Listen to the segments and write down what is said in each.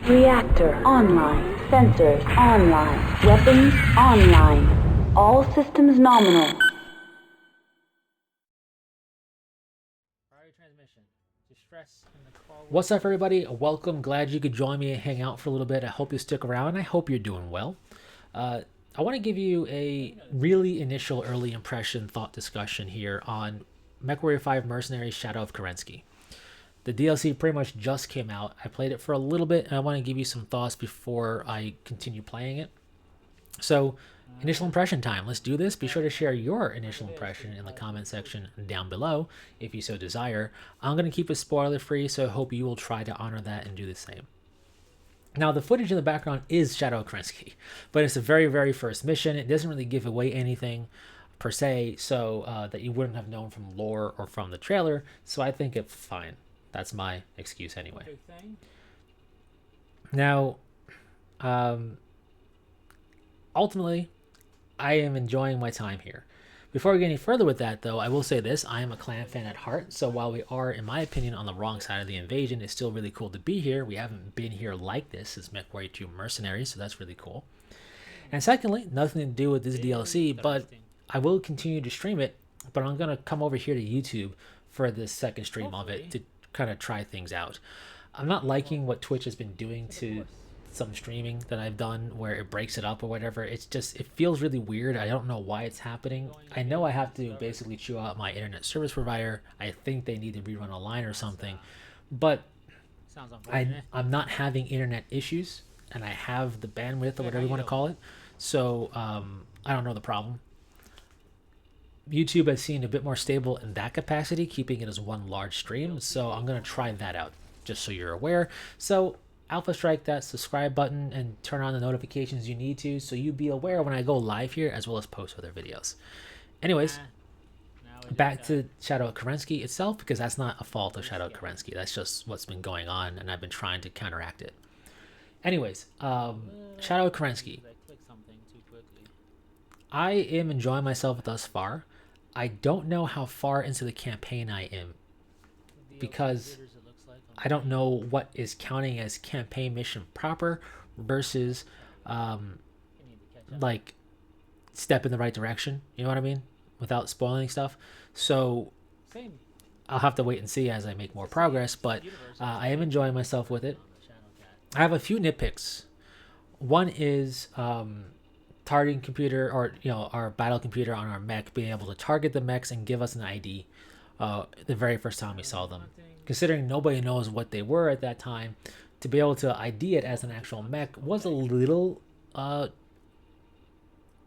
Reactor online. Sensors online. Weapons online. All systems nominal. What's up, everybody? Welcome. Glad you could join me and hang out for a little bit. I hope you stick around. I hope you're doing well. I want to give you a really initial early impression thought discussion here on MechWarrior 5 Mercenaries Shadow of Kerensky. The DLC pretty much just came out. I played it for a little bit, and I want to give you some thoughts before I continue playing it. So, initial impression time. Let's do this. Be sure to share your initial impression in the comment section down below if you so desire. I'm going to keep it spoiler free, so I hope you will try to honor that and do the same. Now, the footage in the background is Shadow of Kerensky, but it's the very, very first mission. It doesn't really give away anything per se, so that you wouldn't have known from lore or from the trailer, so I think it's fine. That's my excuse anyway. Now, ultimately, I am enjoying my time here. Before we get any further with that, though, I will say this. I am a clan fan at heart, so while we are, in my opinion, on the wrong side of the invasion, it's still really cool to be here. We haven't been here like this since MechWarrior 2 Mercenaries, so that's really cool. And secondly, nothing to do with this DLC, but I will continue to stream it, but I'm going to come over here to YouTube for this second stream of it to kind of try things out. I'm not liking what Twitch has been doing to some streaming that I've done where it breaks it up or whatever. It's just, it feels really weird. I don't know why it's happening. I know I have to basically chew out my internet service provider. I think they need to rerun a line or something, but I'm not having internet issues, and I have the bandwidth or whatever you want to call it. So I don't know the problem. YouTube has seen a bit more stable in that capacity, keeping it as one large stream. So I'm going to try that out just so you're aware. So alpha strike that subscribe button and turn on the notifications you need to, so you be aware when I go live here as well as post other videos. Anyways, back to Shadow of Kerensky itself, because that's not a fault of Shadow of Kerensky. That's just what's been going on, and I've been trying to counteract it. Anyways, Shadow of Kerensky. I am enjoying myself thus far. I don't know how far into the campaign I am, because I don't know what is counting as campaign mission proper versus like step in the right direction, you know what I mean, without spoiling stuff. So I'll have to wait and see as I make more progress, but I am enjoying myself with it. I have a few nitpicks. One is targeting computer, or our battle computer on our mech being able to target the mechs and give us an ID the very first time we saw them. Considering nobody knows what they were at that time, to be able to ID it as an actual mech was a little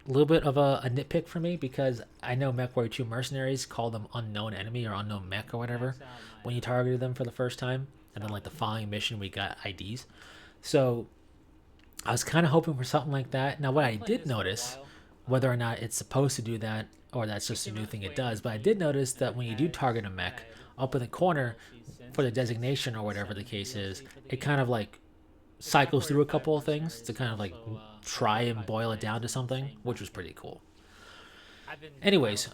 bit of a nitpick for me, because I know MechWarrior 2 Mercenaries call them unknown enemy or unknown mech or whatever when you targeted them for the first time, and then like the following mission we got IDs. So I was kind of hoping for something like that. Now, what I did notice, whether or not it's supposed to do that or that's just a new thing it does, but I did notice that when you do target a mech, up in the corner for the designation or whatever the case is, it kind of like cycles through a couple of things to kind of like try and boil it down to something, which was pretty cool. Anyways,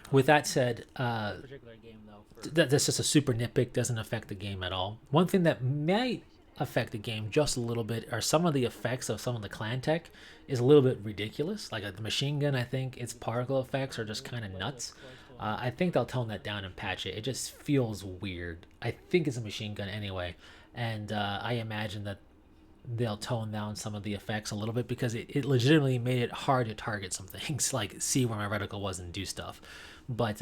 with that said, that's just a super nitpick, doesn't affect the game at all. One thing that might affect the game just a little bit are some of the effects of some of the clan tech is a little bit ridiculous. Like the machine gun, I think its particle effects are just kind of nuts. I think they'll tone that down and patch it. It just feels weird. I think it's a machine gun anyway, and I imagine that they'll tone down some of the effects a little bit, because it legitimately made it hard to target some things, like see where my reticle was and do stuff. But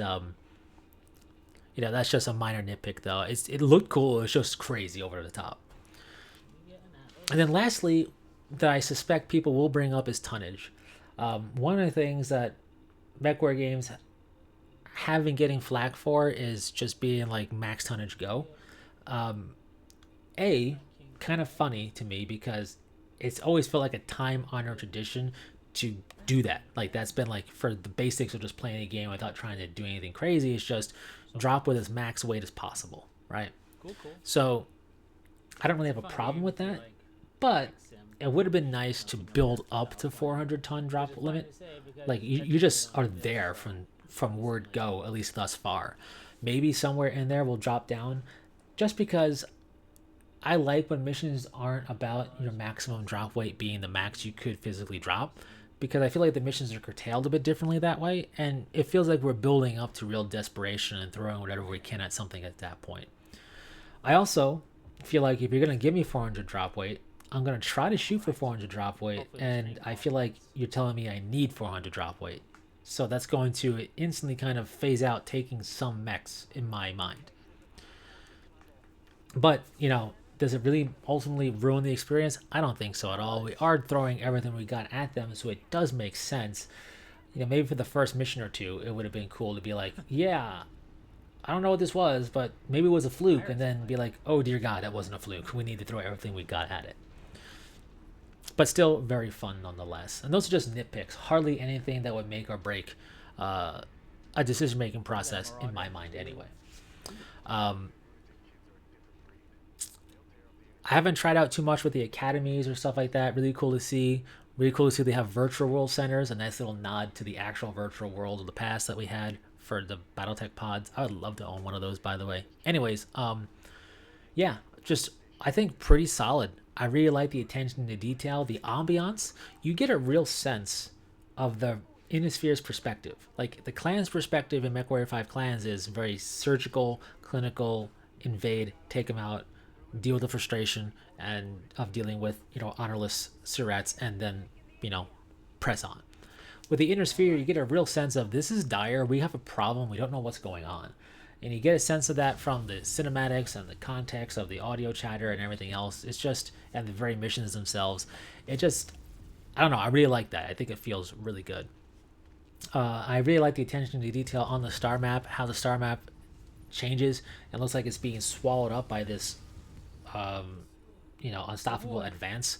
that's just a minor nitpick though. It looked cool. It's just crazy over the top. And then lastly, that I suspect people will bring up is tonnage. One of the things that MechWarrior games have been getting flack for is just being like max tonnage go. Kind of funny to me, because it's always felt like a time-honored tradition to do that. Like that's been like for the basics of just playing a game without trying to do anything crazy. It's just drop with as max weight as possible, right? Cool. So I don't really have a problem with that, but it would have been nice to build up to 400 ton drop limit. Like you just are there from word go, at least thus far. Maybe somewhere in there will drop down, just because I like when missions aren't about your maximum drop weight being the max you could physically drop, because I feel like the missions are curtailed a bit differently that way, and it feels like we're building up to real desperation and throwing whatever we can at something at that point. I also feel like if you're going to give me 400 drop weight, I'm going to try to shoot for 400 drop weight, and I feel like you're telling me I need 400 drop weight. So that's going to instantly kind of phase out taking some mechs in my mind. But, does it really ultimately ruin the experience? I don't think so at all. We are throwing everything we got at them, so it does make sense. Maybe for the first mission or two, it would have been cool to be like, yeah, I don't know what this was, but maybe it was a fluke, and then be like, oh dear God, that wasn't a fluke. We need to throw everything we got at it. But still very fun nonetheless. And those are just nitpicks. Hardly anything that would make or break a decision-making process in my mind anyway. I haven't tried out too much with the academies or stuff like that. Really cool to see. Really cool to see they have virtual world centers. A nice little nod to the actual virtual world of the past that we had for the Battletech pods. I would love to own one of those, by the way. Anyways, yeah, just I think pretty solid. I really like the attention to detail, the ambiance. You get a real sense of the Innisphere's perspective. Like the clan's perspective in MechWarrior 5 Clans is very surgical, clinical, invade, take them out, deal with the frustration and of dealing with honorless surats, and then press on. With the Inner Sphere, you get a real sense of this is dire. We have a problem. We don't know what's going on. And you get a sense of that from the cinematics and the context of the audio chatter and everything else. It's just, and the very missions themselves. It just, I don't know. I really like that. I think it feels really good. I really like the attention to detail on the star map, how the star map changes and looks like it's being swallowed up by this, unstoppable advance.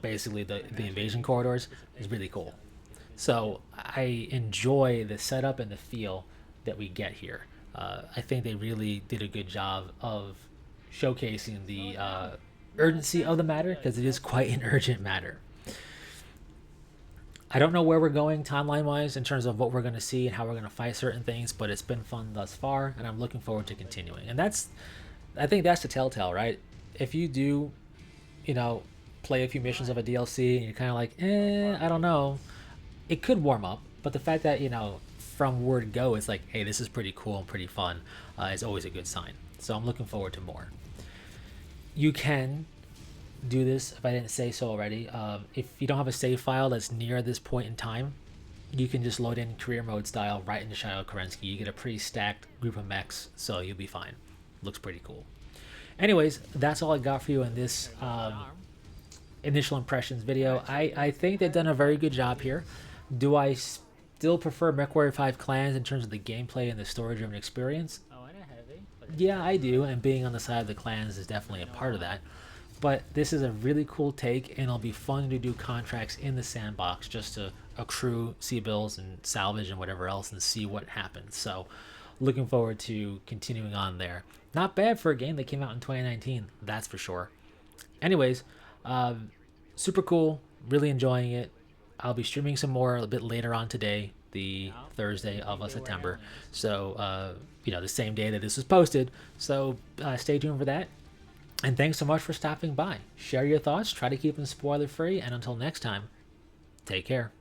Basically the invasion corridors is really cool. So I enjoy the setup and the feel that we get here. I think they really did a good job of showcasing the urgency of the matter, because it is quite an urgent matter. I don't know where we're going timeline-wise in terms of what we're going to see and how we're going to fight certain things, but it's been fun thus far, and I'm looking forward to continuing. And I think that's the telltale, right? If you do, play a few missions of a DLC and you're kind of like, I don't know, it could warm up. But the fact that, from word go, it's like, hey, this is pretty cool and pretty fun, is always a good sign. So I'm looking forward to more. You can do this, if I didn't say so already. If you don't have a save file that's near this point in time, you can just load in career mode style right into Shadow Kerensky. You get a pretty stacked group of mechs, so you'll be fine. Looks pretty cool. Anyways, that's all I got for you in this initial impressions video. I think they've done a very good job here. Do I still prefer MechWarrior 5 Clans in terms of the gameplay and the story-driven experience? Yeah, I do, and being on the side of the clans is definitely a part of that. But this is a really cool take, and it'll be fun to do contracts in the sandbox just to accrue C-bills and salvage and whatever else and see what happens. So looking forward to continuing on there. Not bad for a game that came out in 2019, that's for sure. Anyways, super cool, really enjoying it. I'll be streaming some more a bit later on today, the Thursday of September. So, the same day that this was posted. So stay tuned for that. And thanks so much for stopping by. Share your thoughts, try to keep them spoiler free, and until next time, take care.